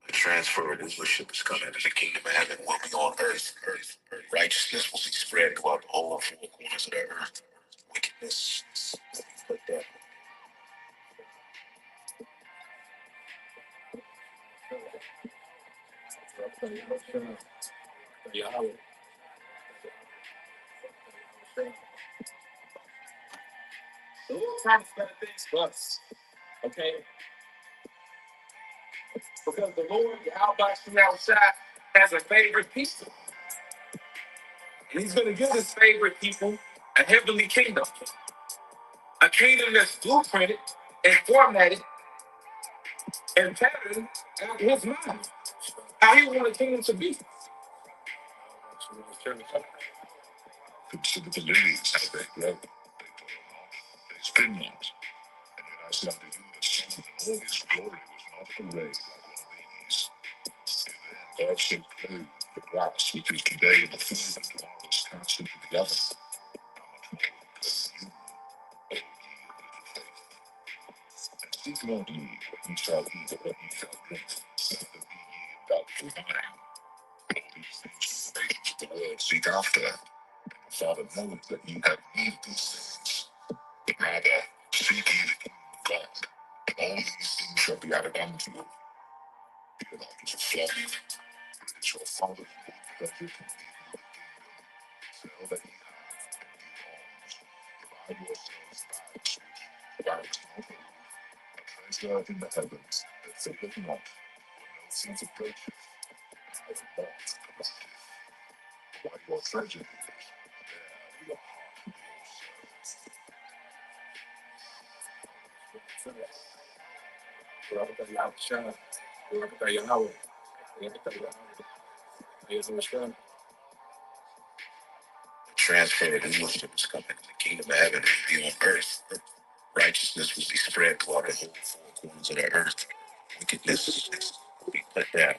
The transfer of rulership is coming, and the kingdom of heaven will be on earth. Righteousness will be spread throughout the whole four corners of the earth. Wickedness will be put down. Okay, because the Lord, Yahweh Shai, has a favorite people. And he's going to give his favorite people a heavenly kingdom, a kingdom that's blueprinted and formatted and patterned after his mind. How he want a kingdom to be. Consider the ladies how they grow. They spin ones. And then I said to you that some of all his glory was not arrayed like one of these. And then God said, play the grass, which is today in the field and tomorrow is cast into the oven. How much more will play you, O ye of little faith? And seek not ye what ye shall eat or what ye shall drink, neither be ye about your mind. All these things the nations of the world seek after. The Father knows that you have need of these things. But rather, seek ye the kingdom of God, and all these things shall be added unto you. Fear not as a flock, for it is your Father's good pleasure to give you the kingdom. Sell that ye have, and give alms. Divide yourselves bags, which bags not hold, a treasure in the heavens that faileth not, where no thief approacheth, neither moth corrupteth. Where your treasure is, there your heart will also. Transfer of rulership is coming. The kingdom of heaven will be on earth. Righteousness will be spread throughout the whole four corners of the earth. Wickedness will be put down.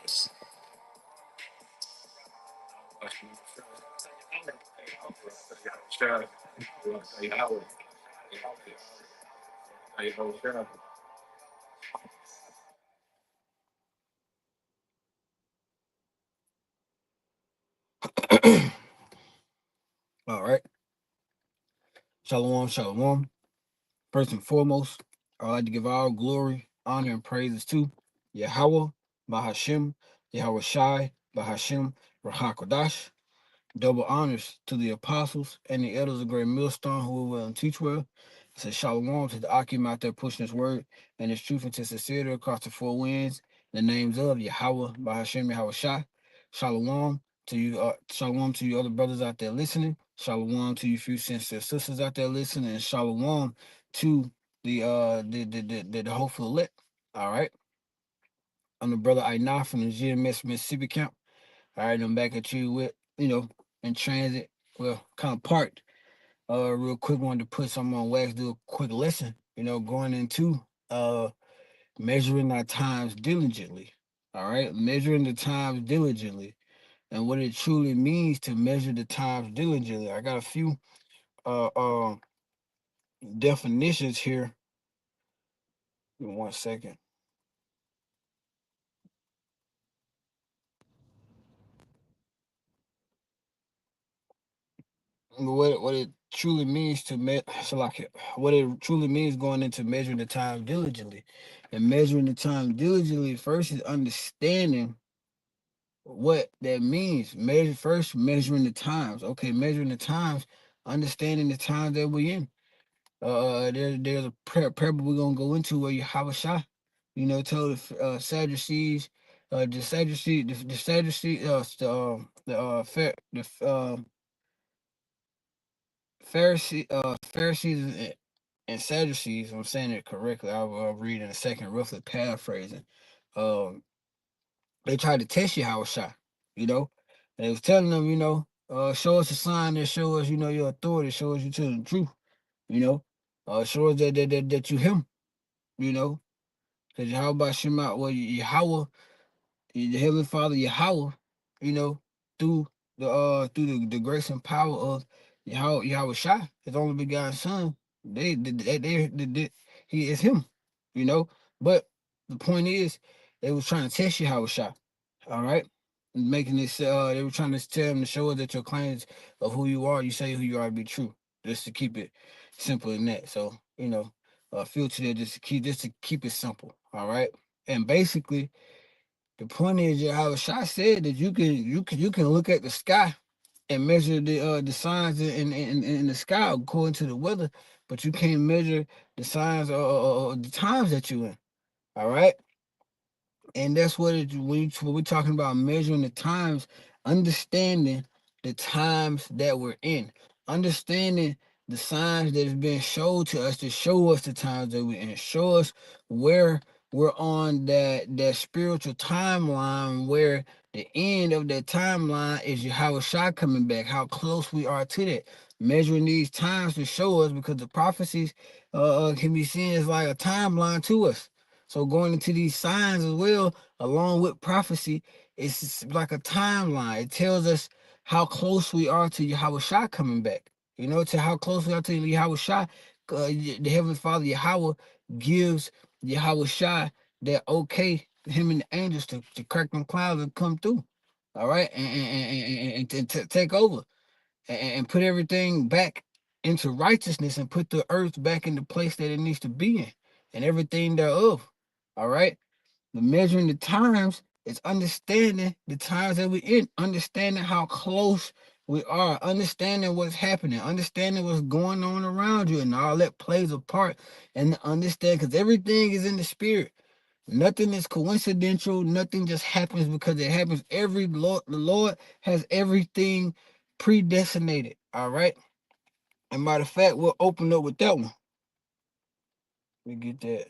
All right. Shalom, shalom. First and foremost, I'd like to give all glory, honor, and praises to Yahweh, Bahashem, Yahweh Shai, Bahashem, Rahakodash. Double honors to the apostles and the elders of Great Millstone who will and teach well. It says shalom to the Akim out there pushing his word and his truth into sincerity across the four winds. In the names of Yahweh, Bahashem, Yahweh Shai. Shalom to you other brothers out there listening. Shalom to you few sincere sisters out there listening. And shalom to the hopeful elect. All right. I'm the brother Aina from the GMS Mississippi camp. All right, I'm back at you with, in transit. Well, kind of parked. Real quick, wanted to put something on wax, do a quick lesson, going into measuring our times diligently. All right, measuring the times diligently and what it truly means to measure the times diligently. I got a few definitions here. Give me 1 second. What it truly means to what it truly means going into measuring the time diligently, and measuring the time diligently first is understanding what that means. Measuring the times. Okay, measuring the times, understanding the times that we're in. There's a parable we're gonna go into where Yahweh Shai, told the Sadducees, the Sadducees, Pharisees and Sadducees. I'm saying it correctly. I'll read in a second, roughly paraphrasing. Um, they tried to test Yahweh Shai, you know. And they was telling them, show us a sign that show us, your authority, show us you to the truth, you know. Show us that you him, you know. Because Yahweh Shema, well, Yahweh the Heavenly Father Yahweh, you know, through the grace and power of Yahweh Shai, his only begotten son, he is him, you know. But the point is, they was trying to test Yahweh Shai, all right, making this. They were trying to tell him to show us that your claims of who you are, you say who you are, to be true. Just to keep it simple in that. So filter there just to keep it simple, all right. And basically, the point is, how Shai said that you can look at the sky and measure the signs in the sky according to the weather, but you can't measure the signs or the times that you in. All right, and that's what when we're talking about measuring the times, understanding the times that we're in, understanding the signs that is being showed to us to show us the times that we're in, show us where we're on that spiritual timeline, where the end of that timeline is Yahweh Shai coming back, how close we are to that. Measuring these times to show us, because the prophecies can be seen as like a timeline to us. So going into these signs as well, along with prophecy, it's like a timeline. It tells us how close we are to Yahweh Shai coming back. To how close we are to Yahweh Shai. The Heavenly Father Yahweh gives Yahweh Shai that okay, him and the angels to crack them clouds and come through. All right, and to take over and put everything back into righteousness and put the earth back in the place that it needs to be in and everything thereof. All right. The measuring the times is understanding the times that we're in, understanding how close we are, understanding what's happening, understanding what's going on around you, and all that plays a part. And understand, because everything is in the spirit. Nothing is coincidental. Nothing just happens because it happens. The Lord has everything predestinated. All right. And matter of fact, we'll open up with that one. We get that.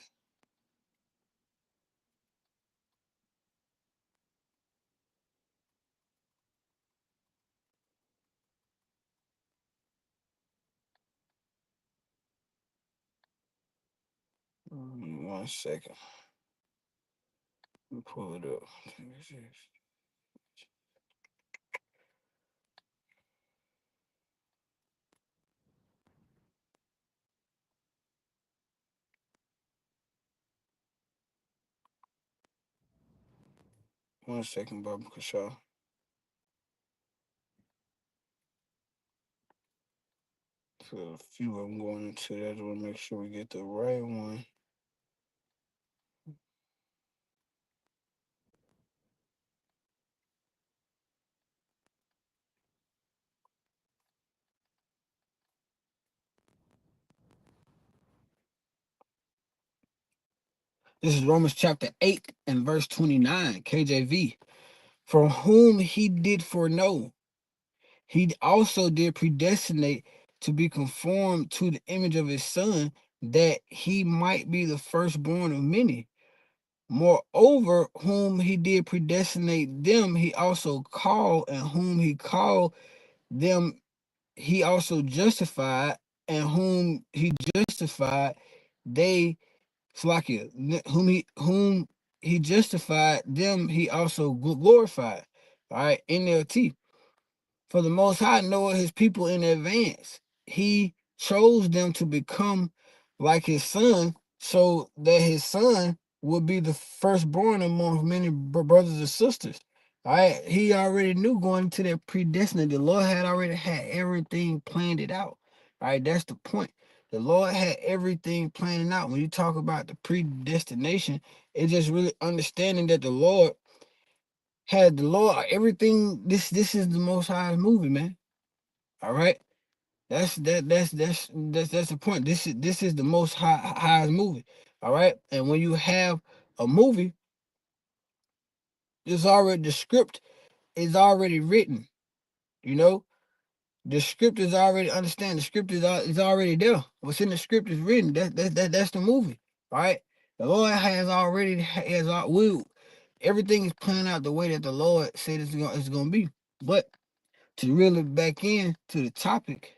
One second. Let me pull it up. One second, Baba Kashaw. So a few of them going into that. I want to make sure we get the right one. This is Romans chapter 8 and verse 29, KJV. For whom he did foreknow, he also did predestinate to be conformed to the image of his son, that he might be the firstborn of many. Moreover, whom he did predestinate, them he also called, and whom he called, them he also justified, and whom he justified, they Slakia, whom he justified, them he also glorified. All right, NLT. For the Most High knoweth his people in advance. He chose them to become like his son, so that his son would be the firstborn among many brothers and sisters. All right, he already knew going into that predestined. The Lord had already had everything planned it out. All right, that's the point. The Lord had everything planned out. When you talk about the predestination, it's just really understanding that the Lord had the Lord everything. This is the Most High's movie, man. All right, that's the point. This is the Most High's movie. All right, and when you have a movie, the script is already written. You know, the script is already understand. The script is already there. What's in the script is written. That's the movie. All right, the Lord has we everything is playing out the way that the Lord said it's gonna be. But to really back in to the topic,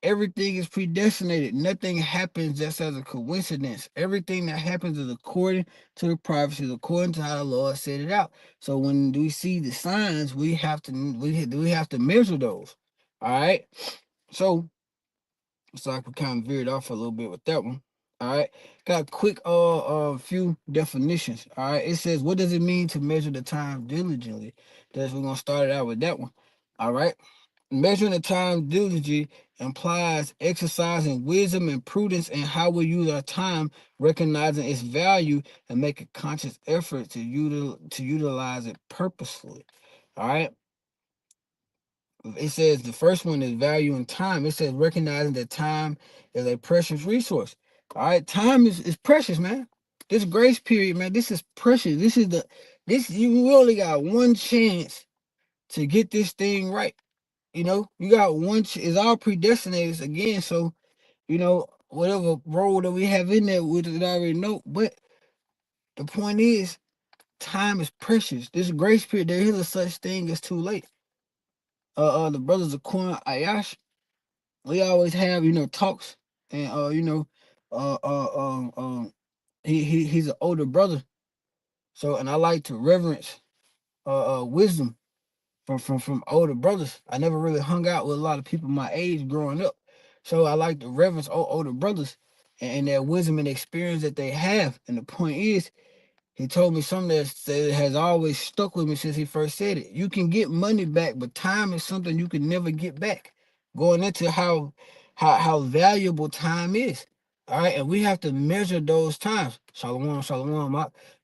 Everything is predestinated. Nothing happens just as a coincidence. Everything that happens is according to the prophecies, according to how the Lord set it out. So when we see the signs, we have to measure those. All right. So I could kind of veered off a little bit with that one. All right. Got a quick few definitions. All right. It says, what does it mean to measure the time diligently? That's we're gonna start it out with that one. All right. Measuring the time diligently implies exercising wisdom and prudence in how we use our time, recognizing its value and make a conscious effort to utilize it purposefully. All right. It says the first one is value in time. It says recognizing that time is a precious resource. All right, time is precious, man. This grace period, man, this is precious. This you only got one chance to get this thing right. You know, you got one. It's all predestinated again. So whatever role that we have in there, we already know. But the point is, time is precious. This grace period, there is a such thing as too late. The brothers of Quan Ayash, we always have talks, and uh uh um um he's an older brother, so and I like to reverence wisdom from older brothers. I never really hung out with a lot of people my age growing up, so I like to reverence older brothers and their wisdom and experience that they have. And the point is, he told me something that has always stuck with me since he first said it. You can get money back, but time is something you can never get back. Going into how valuable time is. All right, and we have to measure those times. Shalom, shalom,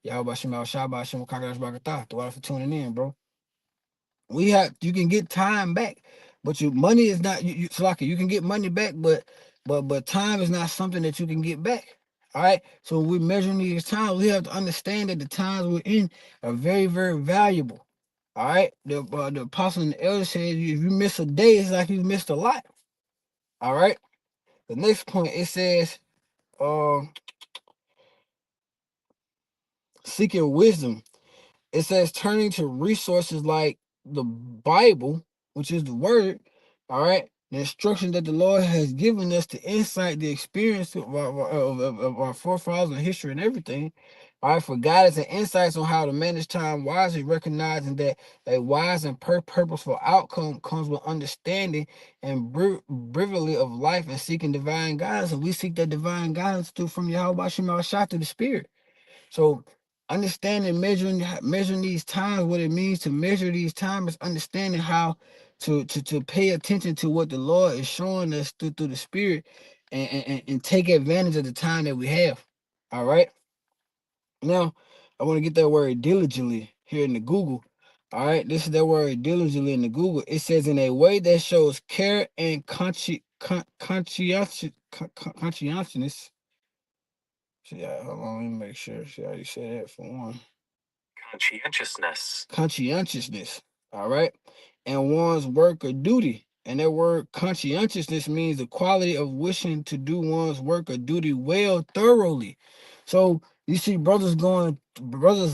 y'all bashim out, shabashim, kagash bakata. Thank for tuning in, bro. You can get time back, but your money is not. Slaka, you can get money back, but time is not something that you can get back. All right. So when we're measuring these times, we have to understand that the times we're in are very, very valuable. All right. The apostle and the elder said, if you miss a day, it's like you missed a lot. All right. The next point it says, uh, seeking wisdom. It says turning to resources like the Bible, which is the word, all right, the instruction that the Lord has given us, the insight, the experience of our forefathers and history and everything, all right, for guidance and insights on how to manage time wisely, recognizing that a wise and purposeful outcome comes with understanding and brevity of life and seeking divine guidance. And we seek that divine guidance through from Yahweh Shema Shah through the Spirit. So understanding measuring these times, what it means to measure these times, is understanding how to pay attention to what the Lord is showing us through the Spirit, and take advantage of the time that we have. All right. Now, I want to get that word diligently here in the Google. All right, this is that word diligently in the Google. It says in a way that shows care and conscientiousness. Yeah, hold on, let me make sure. See how you say that for one. Conscientiousness. All right. And one's work or duty. And that word conscientiousness means the quality of wishing to do one's work or duty well, thoroughly. So you see brothers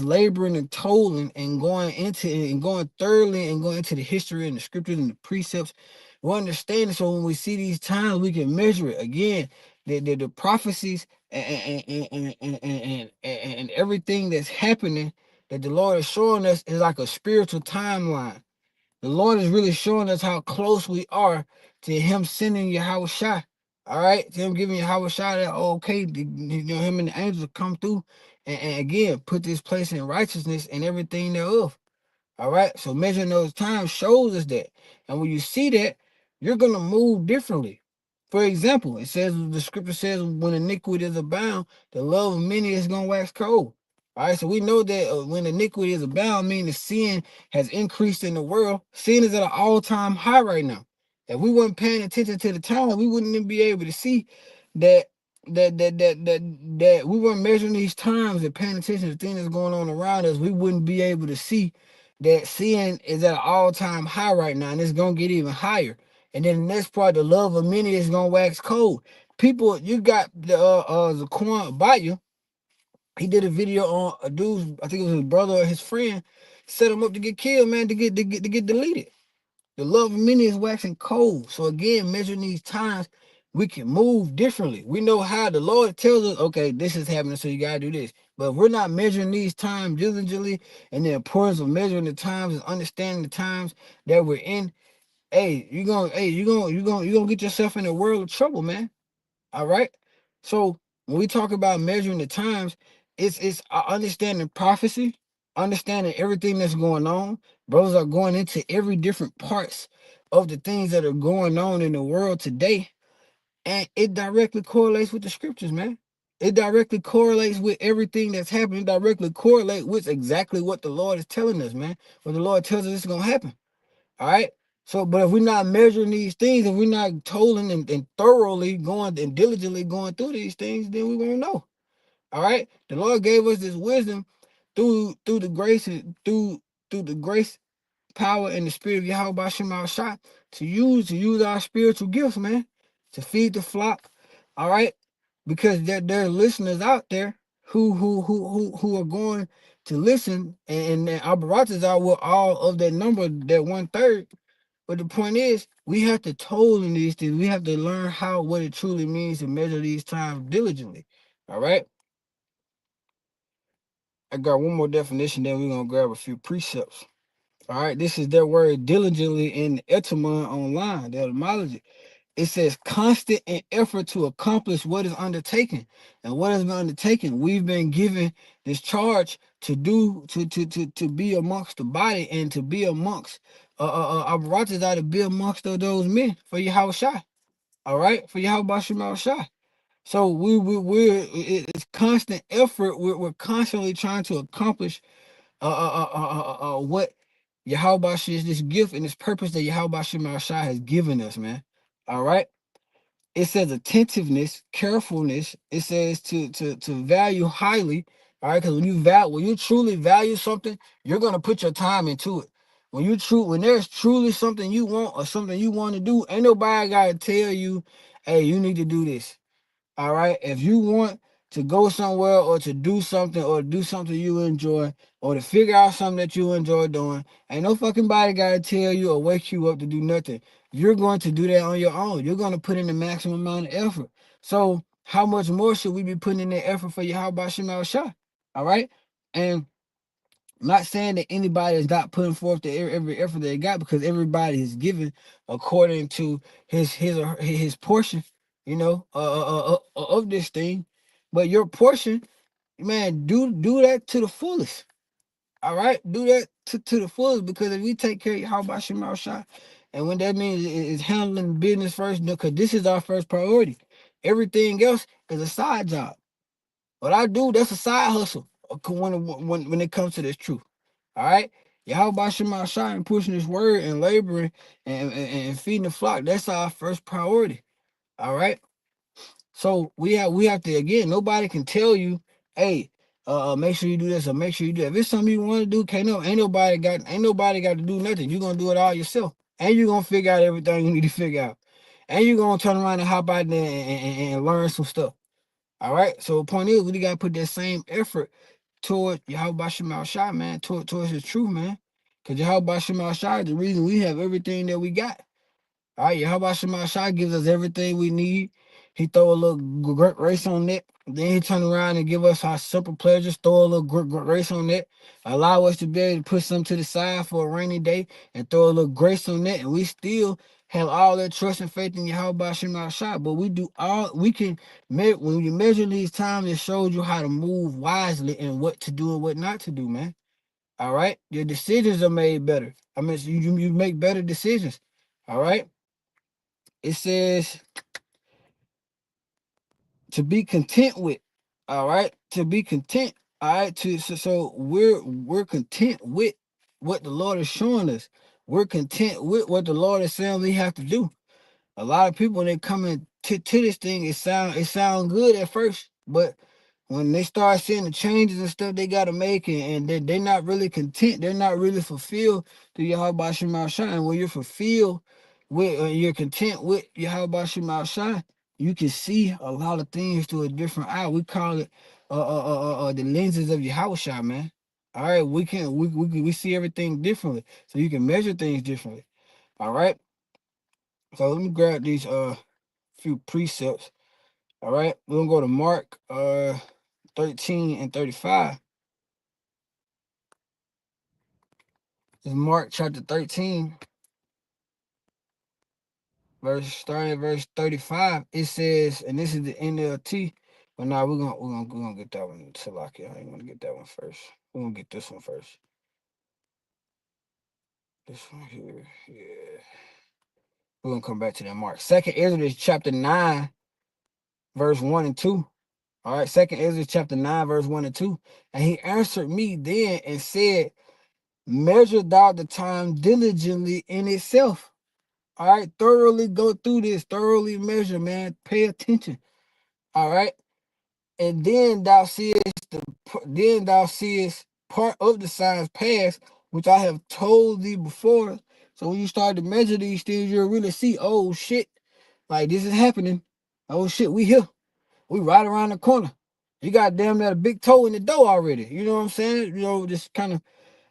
laboring and toiling and going into it and going thoroughly and going into the history and the scriptures and the precepts. We understand it. So when we see these times, we can measure it. Again, the prophecies and everything that's happening that the Lord is showing us is like a spiritual timeline. The Lord is really showing us how close we are to Him sending Yahweh Shai. All right, to Him giving Yahweh Shai that okay, Him and the angels will come through and again put this place in righteousness and everything thereof. All right. So measuring those times shows us that. And when you see that, you're gonna move differently. For example, it says the scripture says when iniquity is abound, the love of many is gonna wax cold. All right, so we know that when iniquity is abound, meaning sin has increased in the world. Sin is at an all-time high right now. If we weren't paying attention to the time, we wouldn't even be able to see that that we weren't measuring these times and paying attention to things that's going on around us. We wouldn't be able to see that sin is at an all-time high right now, and it's gonna get even higher. And then the next part, the love of many is gonna wax cold. People, you got the Zaquan Bayou. He did a video on a dude, I think it was his brother or his friend, set him up to get killed, man, to get deleted. The love of many is waxing cold. So again, measuring these times, we can move differently. We know how the Lord tells us, okay, this is happening, so you gotta do this. But if we're not measuring these times diligently, and the importance of measuring the times and understanding the times that we're in, you're gonna get yourself in a world of trouble, man. All right. So when we talk about measuring the times, it's understanding prophecy, understanding everything that's going on. Brothers are going into every different parts of the things that are going on in the world today, and it directly correlates with the scriptures, man. It directly correlates with everything that's happening. It directly correlates with exactly what the Lord is telling us, man. What the Lord tells us is gonna happen. All right. So, but if we're not measuring these things, if we're not tolling and thoroughly going and diligently going through these things, then we won't know. All right. The Lord gave us this wisdom through the grace and through the grace, power, and the spirit of Yahweh Shema Shah to use our spiritual gifts, man, to feed the flock. All right. Because there are listeners out there who are going to listen, and our baratas are with all of that number, that 1/3. But the point is, we have to toll in these things. We have to learn what it truly means to measure these times diligently. All right. I got one more definition, then we're gonna grab a few precepts. All right, this is their word diligently in Etamon online, the etymology. It says constant in effort to accomplish what is undertaken. And what has been undertaken? We've been given this charge to do to be amongst the body, and to be amongst our brothers are to be amongst those men for Yahweh Shai. All right, for Yahweh Shema Shai. So it's constant effort. We're constantly trying to accomplish what Yahweh is, this gift and this purpose that Yahweh Shema Shai has given us, man. All right. It says attentiveness, carefulness. It says to value highly. All right, because when you truly value something, you're gonna put your time into it. When there's truly something you want or something you want to do, ain't nobody gotta tell you, hey, you need to do this. All right. If you want to go somewhere or to do something or do something you enjoy or to figure out something that you enjoy doing, ain't no fucking body gotta tell you or wake you up to do nothing. You're going to do that on your own. You're going to put in the maximum amount of effort. So how much more should we be putting in that effort for Yahweh Shema Shah? All right. And I'm not saying that anybody is not putting forth every effort they got, because everybody is given according to his portion, of this thing. But your portion, man, do that to the fullest. All right, do that to the fullest, because if we take care of how about Shemal Shah, and when that means is handling business first, because this is our first priority. Everything else is a side job. What I do, that's a side hustle when it comes to this truth. All right. Y'all about Shema Shah and pushing this word and laboring and feeding the flock. That's our first priority. All right. So we have to, again, nobody can tell you, hey, make sure you do this or make sure you do that. If it's something you want to do, ain't nobody got to do nothing. You're gonna do it all yourself. And you're gonna figure out everything you need to figure out. And you're gonna turn around and hop out there and learn some stuff. All right. So the point is, we gotta put that same effort toward Yahweh Shemal Shah, man, towards his truth, man. Because Yahweh Shemal Shah is the reason we have everything that we got. All right, Yahweh Shema Shai gives us everything we need. He throw a little grace on it. Then he turn around and give us our simple pleasures, throw a little grace on it, allow us to be able to put some to the side for a rainy day and throw a little grace on it. And we still have all that trust and faith in Yahweh Shema Shai. But we can, when you measure these times, it shows you how to move wisely and what to do and what not to do, man. All right? Your decisions are made better. I mean, you make better decisions. All right? It says to be content with. All right, to be content. All right, so we're content with what the Lord is showing us. We're content with what the Lord is saying we have to do. A lot of people, when they come to this thing, it sound good at first, but when they start seeing the changes and stuff they got to make, and they're not really content, they're not really fulfilled through Yahweh Shema Shai. And when you're fulfilled with, you're content with Yahweh Shema Shai, you can see a lot of things through a different eye. We call it the lenses of Yahweh Shai, man. All right, we see everything differently, so you can measure things differently. All right. So let me grab these few precepts. All right. We're gonna go to Mark 13 and 35. This is Mark chapter 13, starting at verse 35. It says, and this is the NLT. But now we're gonna get that one to lock it. I ain't gonna get that one first. We're gonna get this one first. This one here. Yeah. We're gonna come back to that Mark. Second Ezra chapter 9, verse 1 and 2. All right, Second Ezra chapter 9, verse 1 and 2. And he answered me then and said, measure thou the time diligently in itself. All right, thoroughly go through this, thoroughly measure, man. Pay attention. All right. And then thou seest part of the signs past, which I have told thee before. So when you start to measure these things, you'll really see, oh shit, like this is happening. Oh shit, we here. We right around the corner. You got damn near a big toe in the door already. You know what I'm saying? You know, just kind of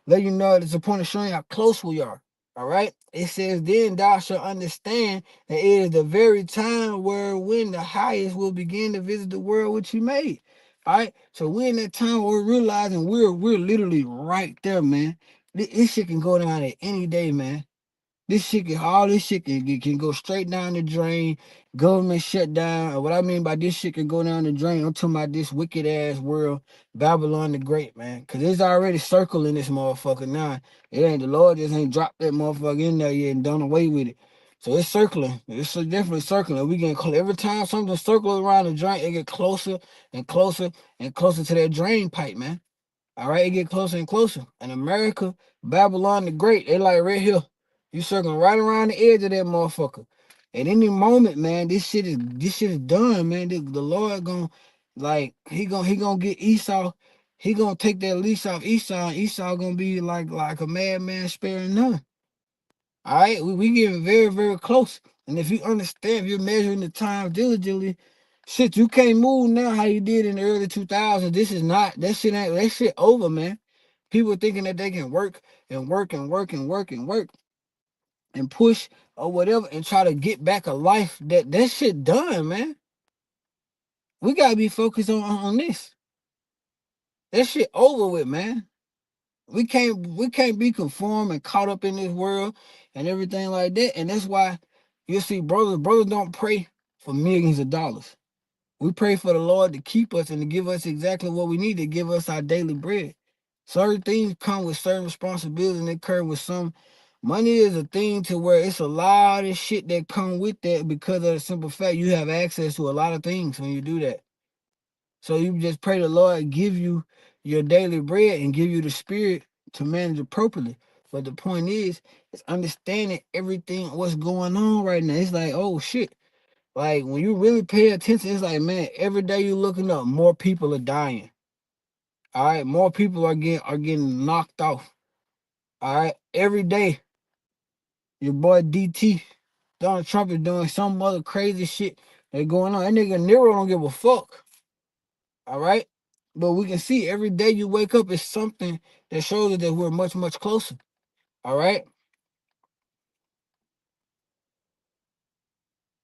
let you know it's a point of showing how close we are. All right. It says, then thou shalt understand that it is the very time where when the highest will begin to visit the world which he made. All right. So we're in that time where we're realizing we're literally right there, man. This shit can go down at any day, man. All this shit can go straight down the drain. Government shut down. What I mean by this shit can go down the drain, I'm talking about this wicked ass world, Babylon the Great, man. Cause it's already circling this motherfucker now. It ain't the Lord just ain't dropped that motherfucker in there yet and done away with it. So it's circling. It's definitely circling. We getting every time something circles around the drain, it get closer and closer and closer to that drain pipe, man. All right, it get closer and closer. And America, Babylon the Great, they like right here. You circling right around the edge of that motherfucker. At any moment, man, this shit is done, man. The Lord gonna he gonna get Esau. He gonna take that leash off Esau, and Esau gonna be like a madman sparing none. All right, we getting very, very close. And if you understand, if you're measuring the time diligently, shit, you can't move now how you did in the early 2000s. This is not, that shit over, man. People thinking that they can work and work and work and work and work and push or whatever and try to get back a life that shit done, man. We gotta be focused on this. That shit over with, man. We can't be conformed and caught up in this world and everything like that. And that's why you see brothers don't pray for millions of dollars. We pray for the Lord to keep us and to give us exactly what we need to give us our daily bread. Certain things come with certain responsibilities and they come with some. Money is a thing to where it's a lot of shit that come with that because of the simple fact you have access to a lot of things when you do that. So you just pray the Lord give you your daily bread and give you the spirit to manage appropriately. But the point is understanding everything what's going on right now. It's like, oh shit. Like when you really pay attention, it's like, man, every day you're looking up, more people are dying. All right, more people are getting knocked off. All right, every day, your boy DT, Donald Trump is doing some other crazy shit that going on. That nigga Nero don't give a fuck. All right. But we can see every day you wake up is something that shows us that we're much, much closer. All right.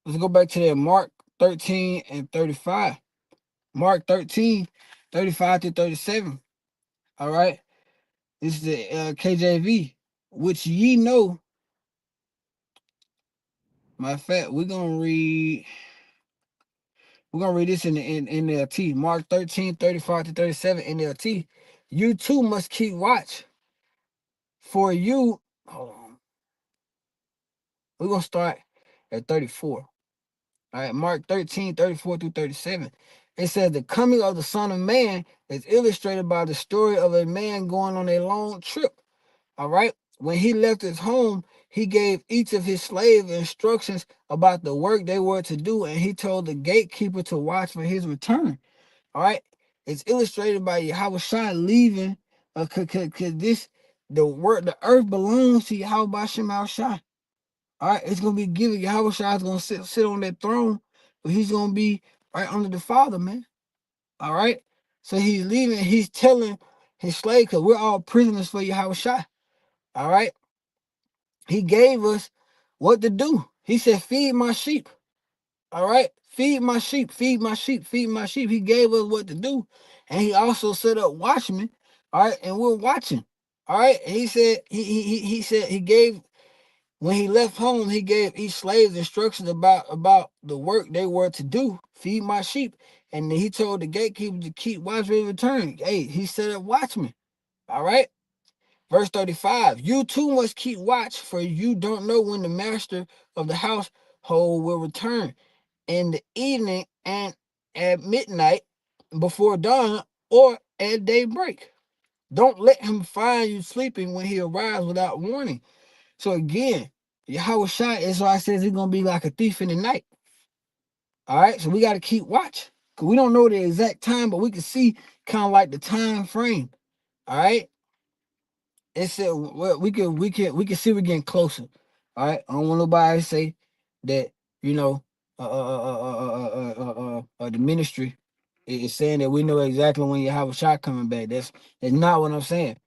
Let's go back to that Mark 13 and 35. Mark 13, 35 to 37. All right. This is the KJV, which ye know. Matter of fact, we're gonna read this in the NLT. Mark 13, 35 to 37 NLT. You too must keep watch. For you, hold on. We're gonna start at 34. All right, Mark 13, 34 through 37. It says the coming of the Son of Man is illustrated by the story of a man going on a long trip. All right. When he left his home, he gave each of his slaves instructions about the work they were to do, and he told the gatekeeper to watch for his return. All right. It's illustrated by Yahweh leaving. Cause the earth belongs to Yahweh Shem Shai. All right, it's gonna be given. Yahweh Shai is gonna sit on that throne, but he's gonna be right under the Father, man. All right. So he's leaving. He's telling his slave, because we're all prisoners for Yahweh Shai. All right. He gave us what to do. He said, feed my sheep. All right. Feed my sheep, feed my sheep, feed my sheep. He gave us what to do. And he also set up watchmen. All right. And we're watching. All right. And he said, he said he gave when he left home, he gave each slave instructions about the work they were to do, feed my sheep. And then he told the gatekeeper to keep watch when he returned. Hey, he set up watchmen. All right. Verse 35, you too must keep watch, for you don't know when the master of the household will return in the evening and at midnight, before dawn, or at daybreak. Don't let him find you sleeping when he arrives without warning. So again, Yahweh Shai is why I says he's gonna be like a thief in the night. All right, so we got to keep watch because we don't know the exact time, but we can see kind of like the time frame. All right, it said well, we can see we're getting closer. All right, I don't want nobody to say that you know the ministry is saying that we know exactly when Yahweh Shai coming back. That's not what I'm saying.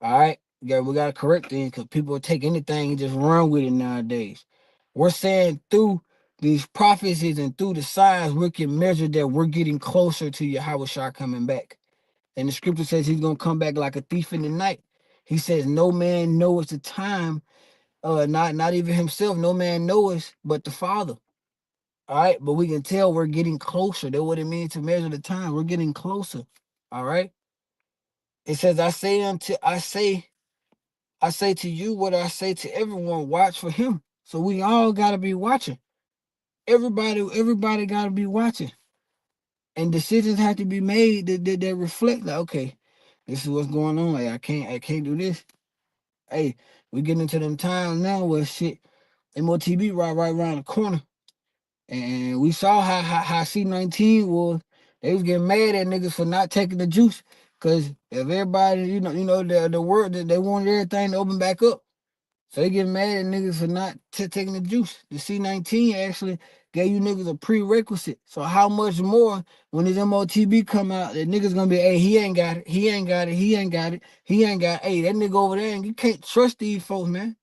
All right. Yeah, we gotta correct things because people take anything and just run with it nowadays. We're saying through these prophecies and through the signs, we can measure that we're getting closer to Yahweh Shah coming back. And the scripture says he's gonna come back like a thief in the night. He says, no man knows the time, not even himself, no man knows but the Father. All right, but we can tell we're getting closer. That's what it means to measure the time. We're getting closer. All right. It says, I say to you what I say to everyone, watch for him. So we all gotta be watching. Everybody gotta be watching. And decisions have to be made that reflect like, okay, this is what's going on. Like I can't do this. Hey, we getting into them times now where shit MOTB right around the corner. And we saw how C19 was. They was getting mad at niggas for not taking the juice. Cause if everybody, the word that they wanted everything to open back up. So they get mad at niggas for not taking the juice. The C19 actually gave you niggas a prerequisite. So how much more when this MOTB come out, that niggas gonna be, hey, he ain't got it, he ain't got it, he ain't got it, he ain't got it. Hey, that nigga over there, and you can't trust these folks, man.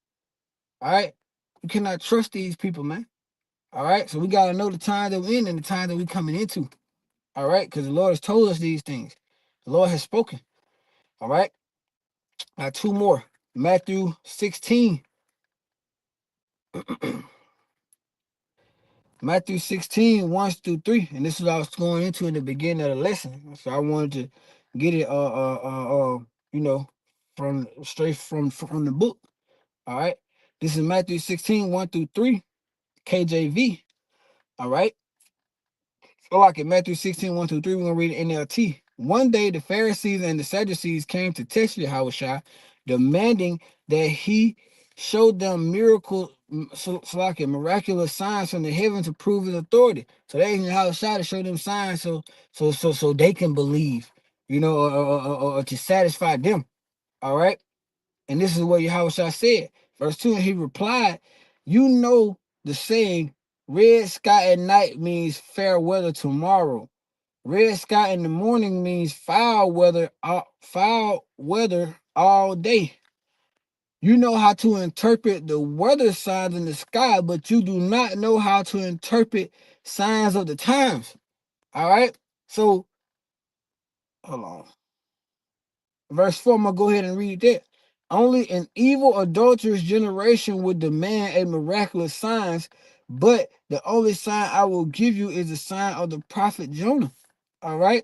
All right? You cannot trust these people, man. All right? So we gotta know the time that we're in and the time that we're coming into. All right? Because the Lord has told us these things. The Lord has spoken. All right? Now two more. Matthew 16. Matthew 16, 1 through 3. And this is what I was going into in the beginning of the lesson. So I wanted to get it you know, from straight from the book. All right. This is Matthew 16, 1 through 3, KJV. All right. So like in Matthew 16, 1 through 3, we're gonna read it NLT. One day the Pharisees and the Sadducees came to test Yahushua, demanding that he showed them like miraculous signs from the heavens to prove his authority. So they asked Yahushua to show them signs so they can believe, or to satisfy them. All right. And this is what Yahushua said. Verse 2, and he replied, you know the saying, red sky at night means fair weather tomorrow. Red sky in the morning means foul weather all day. You know how to interpret the weather signs in the sky, but you do not know how to interpret signs of the times. All right. So hold on. Verse 4, I'm gonna go ahead and read that. Only an evil, adulterous generation would demand a miraculous signs, but the only sign I will give you is the sign of the prophet Jonah. All right.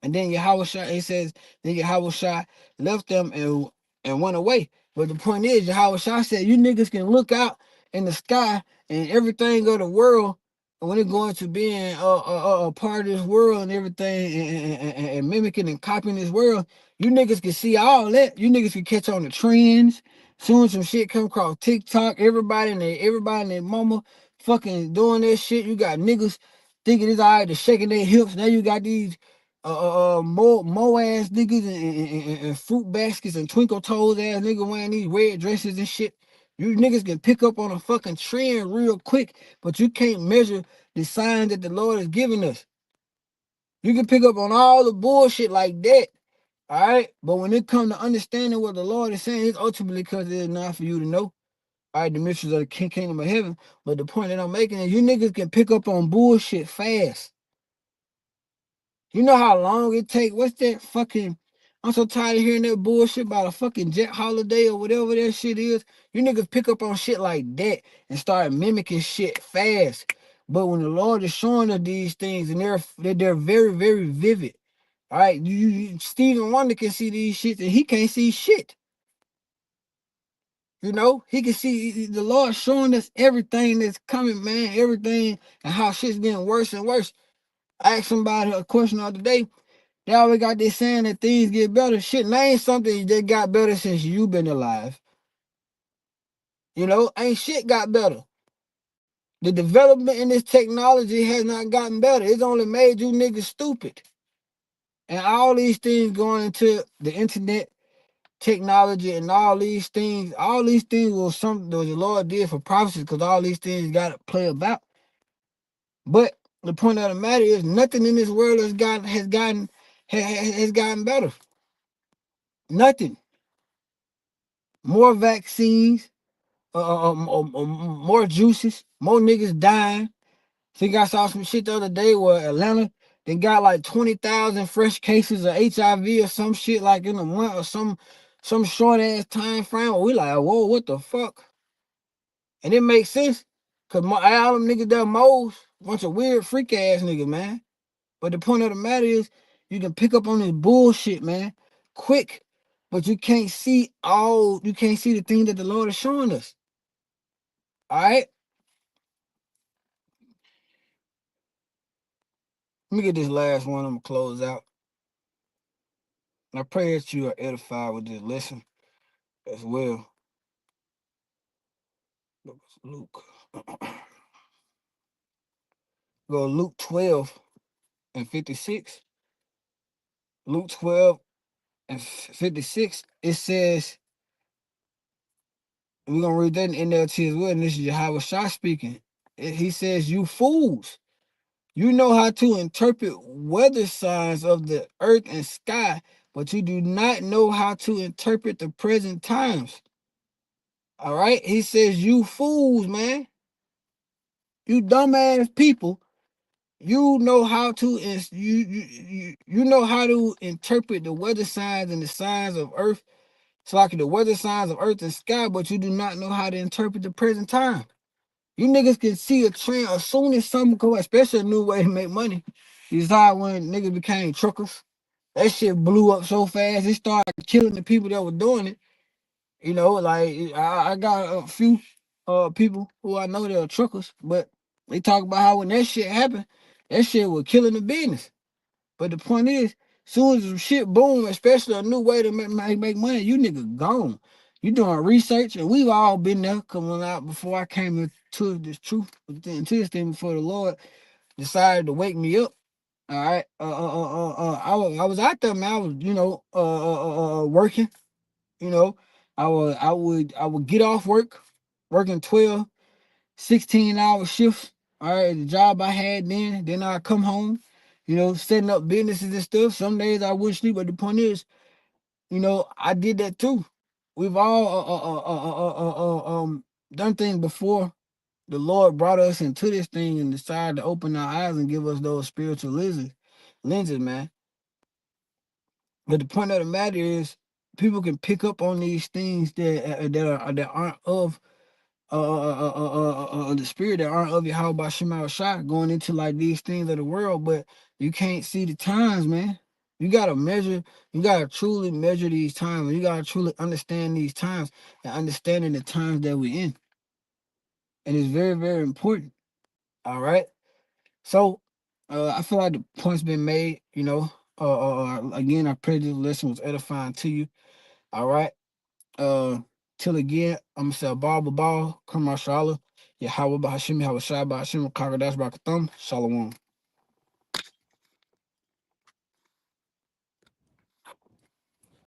And then Yahushua, it says, then Yahushua left them and went away. But the point is, Yahushua said, you niggas can look out in the sky and everything of the world, and when it going to being a part of this world and everything, and mimicking and copying this world, you niggas can see all that. You niggas can catch on the trends. Soon some shit come across TikTok, everybody and their mama fucking doing that shit. You got niggas thinking it's all right to shaking their hips. Now you got these more ass niggas and fruit baskets and twinkle toes ass niggas wearing these red dresses and shit. You niggas can pick up on a fucking trend real quick, but you can't measure the signs that the Lord is giving us. You can pick up on all the bullshit like that, all right? But when it comes to understanding what the Lord is saying, it's ultimately because it is not for you to know. All right, the mysteries of the kingdom of heaven. But the point that I'm making is you niggas can pick up on bullshit fast. You know how long it take? What's that fucking? I'm so tired of hearing that bullshit about a fucking jet holiday or whatever that shit is. You niggas pick up on shit like that and start mimicking shit fast. But when the Lord is showing us these things and they're very, very vivid. All right, Stephen Wonder can see these shits and he can't see shit. You know, he can see the Lord showing us everything that's coming, man, everything and how shit's getting worse and worse. I asked somebody a question the other day. They always got this saying that things get better. Shit, name something that got better since you been alive. You know, ain't shit got better. The development in this technology has not gotten better. It's only made you niggas stupid. And all these things going into the internet, technology, and all these things was something that the Lord did for prophecy because all these things got to play about. But the point of the matter is nothing in this world has gotten better. Nothing. More vaccines, more juices, more niggas dying. Think I saw some shit the other day where Atlanta they got like 20,000 fresh cases of HIV or some shit like in a month or some short ass time frame. We like, whoa, what the fuck? And it makes sense because all them niggas there moles, bunch of weird freak ass niggas, man. But the point of the matter is, you can pick up on this bullshit, man, quick, but you can't see the thing that the Lord is showing us. All right? Let me get this last one. I'm going to close out. And I pray that you are edified with this lesson as well. Luke. Go Luke 12 and 56. Luke 12 and 56, it says, we're going to read that in NLT as well, and this is Yahweh Shah speaking. He says, you fools, you know how to interpret weather signs of the earth and sky, but you do not know how to interpret the present times. All right? He says, you fools, man. You dumbass people. You know how to you know how to interpret the weather signs and the signs of earth. It's like the weather signs of earth and sky, but you do not know how to interpret the present time. You niggas can see a trend as soon as something go, especially a new way to make money. You saw when niggas became truckers. That shit blew up so fast, it started killing the people that were doing it. You know, like I got a few people who I know that are truckers, but they talk about how when that shit happened, that shit was killing the business. But the point is, soon as the shit boom, especially a new way to make money, you nigga gone. You doing research, and we've all been there coming out before I came into this truth, into this thing before the Lord decided to wake me up. All right, I was out there, man. I was, working. You know, I would get off work, working 12, 16-hour shifts. All right, the job I had then I come home, setting up businesses and stuff. Some days I wouldn't sleep, but the point is, I did that too. We've all done things before the Lord brought us into this thing and decided to open our eyes and give us those spiritual lenses, man. But the point of the matter is, people can pick up on these things that aren't of the spirit, that aren't of Yahweh by Shema Shah, going into like these things of the world, but you can't see the times, man. You gotta truly measure these times, and you gotta truly understand these times and understanding the times that we're in. And it's very, very important. All right. So I feel like the point's been made, again, I pray this lesson was edifying to you. All right. Till again, I'm gonna say ball, come on, Shala. Yahweh Bahashim, Yahweh Shai Bahashim, Kagadash Bakathum, Shalom.